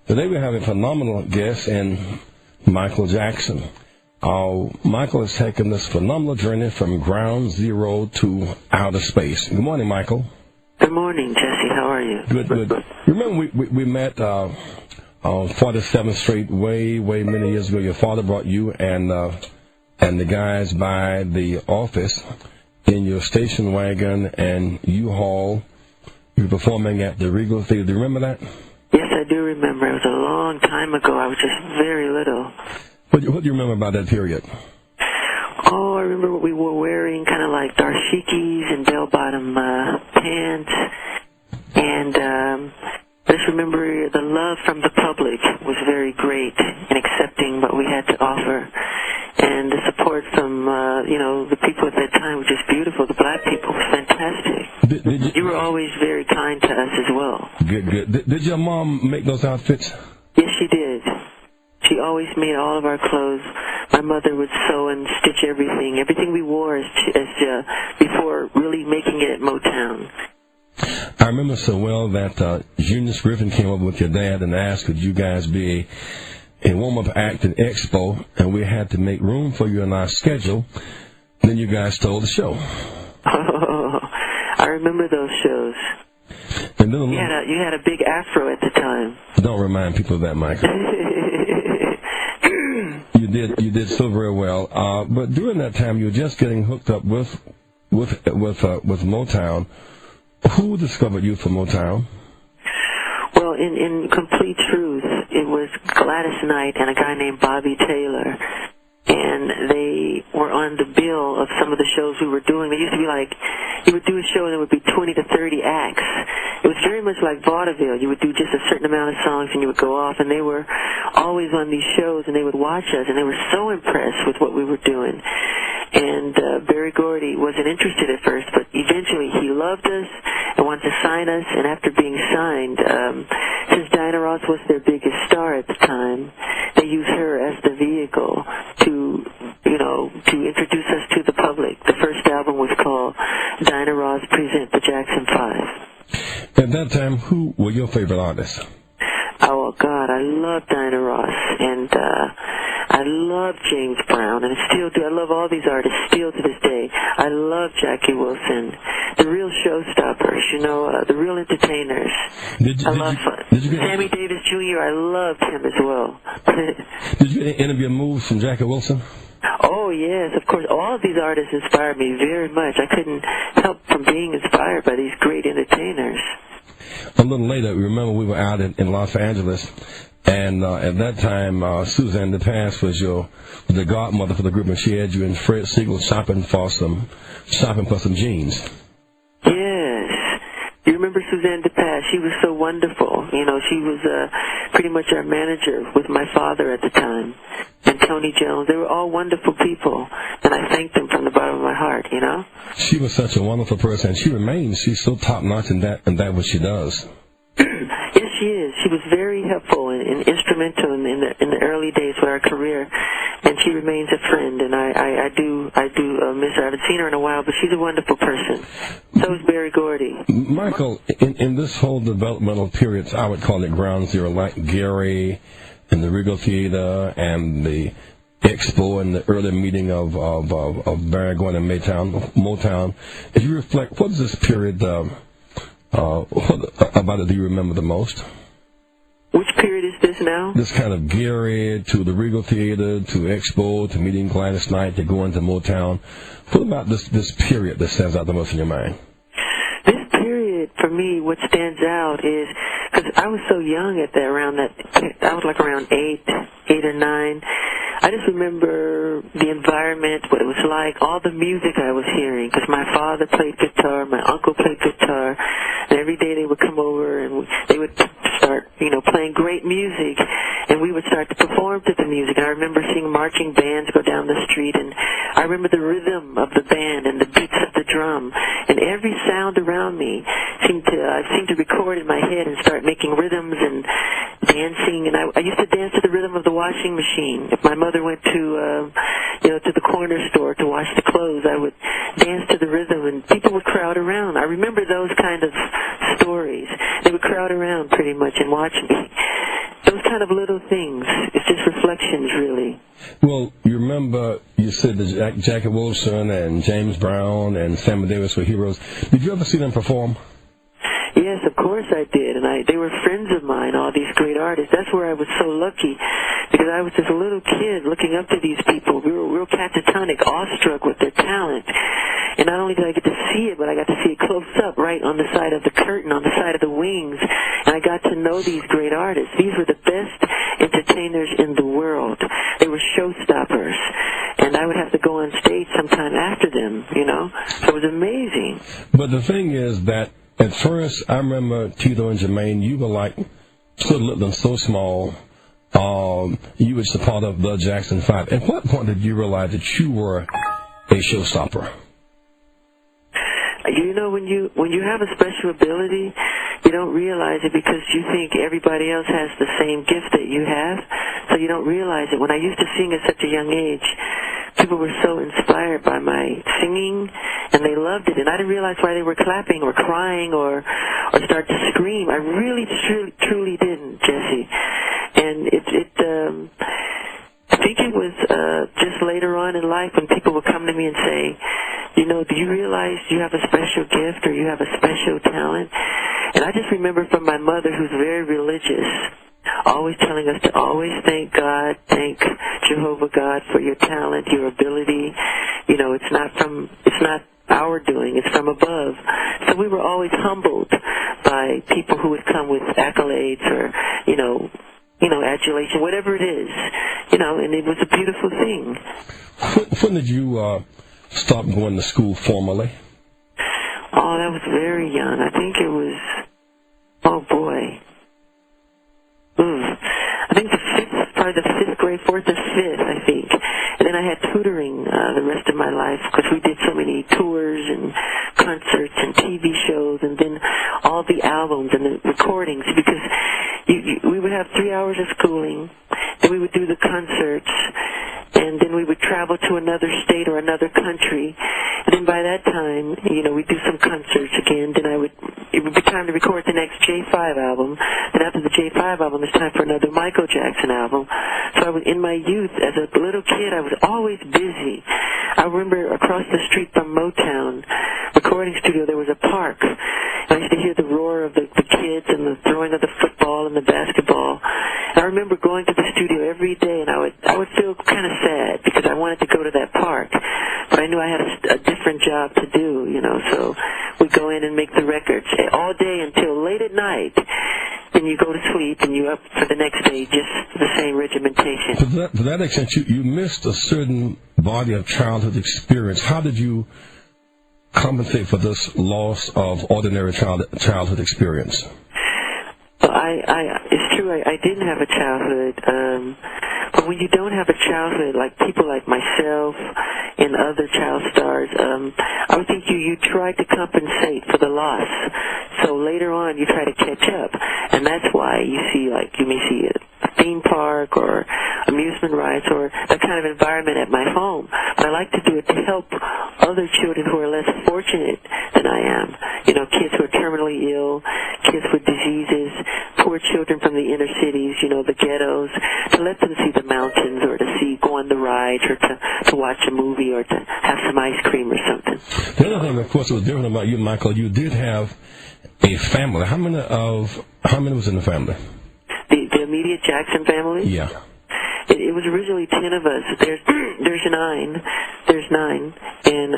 Today we have a phenomenal guest in Michael Jackson. Michael has taken this phenomenal journey from ground zero to outer space. Good morning, Michael. Good morning, Jesse. How are you? Good. Remember we met on 47th Street way many years ago. Your father brought you and the guys by the office in your station wagon and U-Haul. You were performing at the Regal Theater. Do you remember that? Yes, I do remember. It was a long time ago. I was just very little. What do you remember about that period? Oh, I remember what we were wearing, kind of like dashikis and bell-bottom pants. And I just remember the love from the public was very great in accepting what we had to offer. And the support from, the people at that time was just beautiful. The black people was fantastic. You were always very kind to us as well. Good. Did your mom make those outfits? Yes, she did. She always made all of our clothes. My mother would sew and stitch everything. Everything we wore before really making it at Motown. I remember so well that Eunice Griffin came over with your dad and asked, could you guys be a warm-up act at Expo, and we had to make room for you in our schedule. Then you guys stole the show. Oh, I remember those shows. And then you had a big afro at the time. Don't remind people of that, Michael. You did so very well. But during that time, you were just getting hooked up with Motown. Who discovered you for Motown? Well, in complete truth, it was Gladys Knight and a guy named Bobby Taylor. And they were on the bill of some of the shows we were doing. They used to be like, you would do a show and there would be 20 to 30 acts. It was very much like vaudeville. You would do just a certain amount of songs and you would go off. And they were always on these shows and they would watch us. And they were so impressed with what we were doing. And Barry Gordy wasn't interested at first, but eventually he loved us and wanted to sign us. And after being signed, since Diana Ross was their biggest star at the time, they used her as the vehicle to introduce us to the public. The first album was called Diana Ross Present the Jackson 5. At that time, who were your favorite artists? Oh, God, I love Diana Ross, and I love James Brown, and I still do. I love all these artists still to this day. I love Jackie Wilson, the real showstoppers, the real entertainers. I love Sammy Davis Jr., I loved him as well. Did you interview moves from Jackie Wilson? Oh, yes, of course. All of these artists inspired me very much. I couldn't help from being inspired by these great entertainers. A little later, remember we were out in Los Angeles, and at that time, Suzanne DePass was the godmother for the group, and she had you and Fred Siegel shopping for some jeans. Yes. You remember Suzanne DePass? She was so wonderful. She was pretty much our manager with my father at the time, and Tony Jones. They were all wonderful people, and I thank them from the bottom of my heart, She was such a wonderful person, and she remains. She's so top-notch in that what she does. Yes, she is. She was very helpful and instrumental in the early days of our career, and she remains a friend. And I do miss her. I haven't seen her in a while, but she's a wonderful person. So is Barry Gordy. Michael, in this whole developmental period, I would call it ground zero, like Gary and the Regal Theater and the Expo and the early meeting of Barry Gordy and Motown. If you reflect, what is this period? What about it do you remember the most? Which period is this now? This kind of Gary to the Regal Theater to Expo to meeting Gladys Knight to going to Motown. What about this period that stands out the most in your mind? This period, for me, what stands out is, because I was so young I was like around 8 or 9. I just remember the environment, what it was like, all the music I was hearing, because my father played guitar, my uncle played guitar, and every day they would come over and they would start, playing great music, and we would start to perform to the music. And I remember seeing marching bands go down the street, and I remember the rhythm of the band and the beats of the drum, and every sound around me I seemed to record in my head and start making rhythms and dancing. And I used to dance to the rhythm of the washing machine. If my mother went to the corner store to wash the clothes, I would dance to the rhythm, and people would crowd around. I remember those kind of stories. They would crowd around pretty much and watch me. Those kind of little things. It's just reflections, really. Well, you remember you said that Jackie Wilson and James Brown and Sammy Davis were heroes. Did you ever see them perform? Yes, of course I did, and they were friends of mine, all these great artists. That's where I was so lucky, because I was just a little kid looking up to these people. We were real catatonic, awestruck with their talent. And not only did I get to see it, but I got to see it close up, right on the side of the curtain, on the side of the wings. And I got to know these great artists. These were the best entertainers in the world. They were showstoppers. And I would have to go on stage sometime after them, you know. So it was amazing. But the thing is that at first, I remember Tito and Jermaine, you were like so little and so small. You were just a part of the Jackson 5. At what point did you realize that you were a showstopper? You know, when you have a special ability, you don't realize it because you think everybody else has the same gift that you have, so you don't realize it. When I used to sing at such a young age, people were so inspired by my singing, and they loved it, and I didn't realize why they were clapping or crying or start to scream. I really, truly didn't, Jesse. And I think it was just later on in life when people would come to me and say, you know, do you realize you have a special gift or you have a special talent? And I just remember from my mother, who's very religious, always telling us to always thank God, thank Jehovah God for your talent, your ability. You know, it's not our doing, it's from above. So we were always humbled by people who would come with accolades or, you know, adulation, whatever it is, you know, and it was a beautiful thing. When did you stop going to school formally? Oh, that was very young. I think it was, oh boy. I think probably the fifth grade, fourth or fifth, I think. And then I had tutoring the rest of my life because we did so many tours and concerts and TV shows and then all the albums and the recordings because we would have 3 hours of schooling, then we would do the concerts, and then we would travel to another state or another country. And then by that time, you know, we'd do some concerts again. Then it would be time to record the next J5 album. Then after the J5 album, it's time for another Michael Jackson album. So I was, in my youth, as a little kid, I was always busy. I remember across the street from Motown recording studio, there was a park. I used to hear the roar of the kids and the throwing of the football and the basketball. And I remember going to the studio every day, and I would feel kind of sad because I wanted to go to that park, but I knew I had a different job to do, you know. So we'd go in and make the records all day until late at night. Then you go to sleep, and you're up for the next day, just the same regimentation. To that extent, you missed a certain body of childhood experience. How did you compensate for this loss of ordinary childhood experience? Well, it's true, I didn't have a childhood, but when you don't have a childhood, like people like myself and other child stars, I would think you try to compensate for the loss. So later on, you try to catch up, and that's why you may see a theme park or amusement rides or that kind of environment at my home. But I like to do it to help other children who are less fortunate than I am. You know, kids who are terminally ill, kids with diseases, poor children from the inner cities, you know, the ghettos, to let them see the mountains or to go on the rides or to watch a movie or to have some ice cream or something. The other thing, of course, that was different about you, Michael, you did have a family. How many was in the family? The immediate Jackson family? Yeah. It was originally 10 of us. There's 9. There's 9. And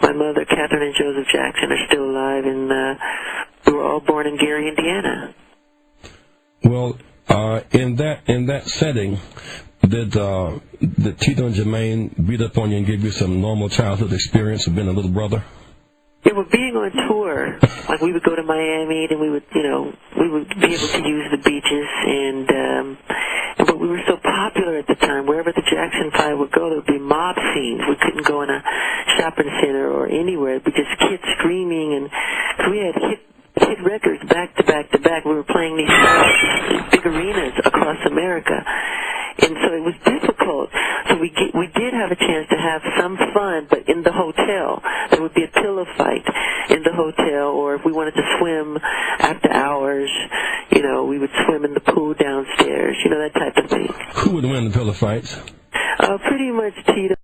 my mother, Catherine and Joseph Jackson, are still alive, and we were all born in Gary, Indiana. Well, in that setting, did Tito and Jermaine beat up on you and give you some normal childhood experience of being a little brother? Yeah, well, being on tour, like we would go to Miami, and we would be able to use the beaches, but we were so popular at the time. Wherever the Jackson 5 would go, there would be mob scenes. We couldn't go in a shopping center or anywhere. It would be just kids screaming, and so we had hit records back to back to back. We were playing these big arenas across America. And so it was difficult. So we did have a chance to have some fun, but in the hotel. There would be a pillow fight in the hotel, or if we wanted to swim after hours, you know, we would would swim in the pool downstairs, you know, that type of thing. Who would win the pillow fights? Pretty much Tito